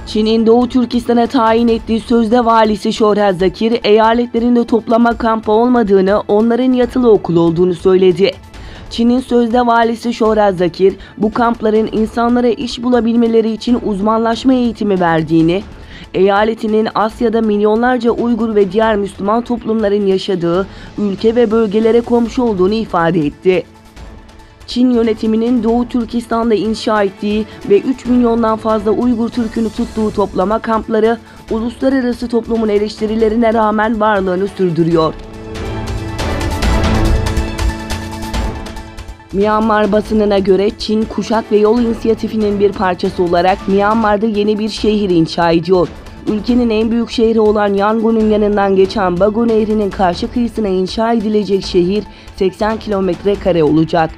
Çin'in Doğu Türkistan'a tayin ettiği sözde valisi Şohrez Zakir, eyaletlerinde toplama kampı olmadığını, onların yatılı okul olduğunu söyledi. Çin'in sözde valisi Şohrez Zakir, bu kampların insanlara iş bulabilmeleri için uzmanlaşma eğitimi verdiğini, eyaletinin Asya'da milyonlarca Uygur ve diğer Müslüman toplumların yaşadığı ülke ve bölgelere komşu olduğunu ifade etti. Çin yönetiminin Doğu Türkistan'da inşa ettiği ve 3 milyondan fazla Uygur Türk'ünü tuttuğu toplama kampları, uluslararası toplumun eleştirilerine rağmen varlığını sürdürüyor. Myanmar basınına göre Çin, Kuşak ve Yol İnisiyatifi'nin bir parçası olarak Myanmar'da yeni bir şehir inşa ediyor. Ülkenin en büyük şehri olan Yangon'un yanından geçen Bago Nehri'nin karşı kıyısına inşa edilecek şehir 80 kilometre kare olacak.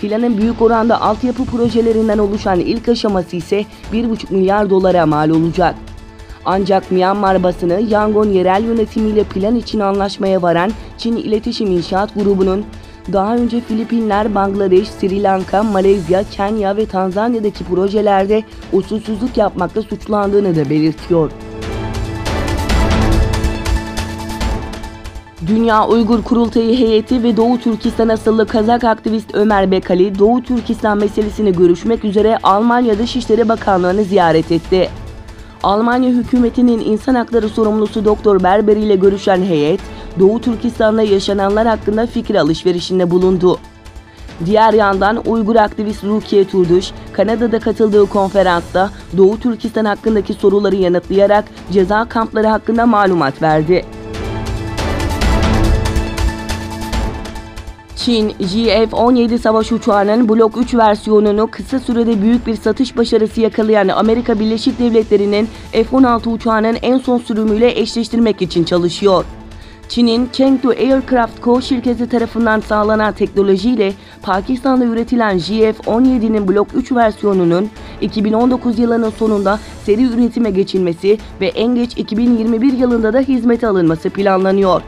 Planın büyük oranda altyapı projelerinden oluşan ilk aşaması ise 1,5 milyar dolara mal olacak. Ancak Myanmar basını Yangon yerel yönetimiyle plan için anlaşmaya varan Çin İletişim İnşaat Grubu'nun daha önce Filipinler, Bangladeş, Sri Lanka, Malezya, Kenya ve Tanzanya'daki projelerde usulsüzlük yapmakla suçlandığını da belirtiyor. Dünya Uygur Kurultayı Heyeti ve Doğu Türkistan asıllı Kazak aktivist Ömer Bekali, Doğu Türkistan meselesini görüşmek üzere Almanya Dışişleri Bakanlığı'nı ziyaret etti. Almanya hükümetinin insan hakları sorumlusu Doktor Berber ile görüşen heyet, Doğu Türkistan'da yaşananlar hakkında fikir alışverişinde bulundu. Diğer yandan Uygur aktivist Rukiye Turduş, Kanada'da katıldığı konferansta Doğu Türkistan hakkındaki soruları yanıtlayarak ceza kampları hakkında malumat verdi. Çin, JF-17 savaş uçağının Blok 3 versiyonunu kısa sürede büyük bir satış başarısı yakalayan Amerika Birleşik Devletleri'nin F-16 uçağının en son sürümüyle eşleştirmek için çalışıyor. Çin'in Chengdu Aircraft Co. şirketi tarafından sağlanan teknolojiyle Pakistan'da üretilen JF-17'nin Blok 3 versiyonunun 2019 yılının sonunda seri üretime geçilmesi ve en geç 2021 yılında da hizmete alınması planlanıyor.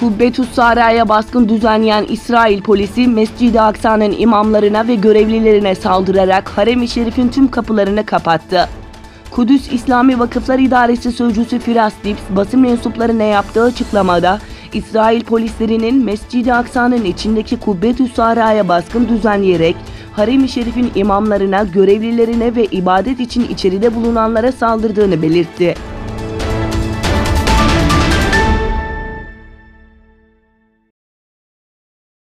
Kubbetüs Sara'ya baskın düzenleyen İsrail polisi Mescid-i Aksa'nın imamlarına ve görevlilerine saldırarak Harem-i Şerif'in tüm kapılarını kapattı. Kudüs İslami Vakıflar İdaresi Sözcüsü Firas Dips basın mensuplarına yaptığı açıklamada İsrail polislerinin Mescid-i Aksa'nın içindeki Kubbetüs Sara'ya baskın düzenleyerek Harem-i Şerif'in imamlarına, görevlilerine ve ibadet için içeride bulunanlara saldırdığını belirtti.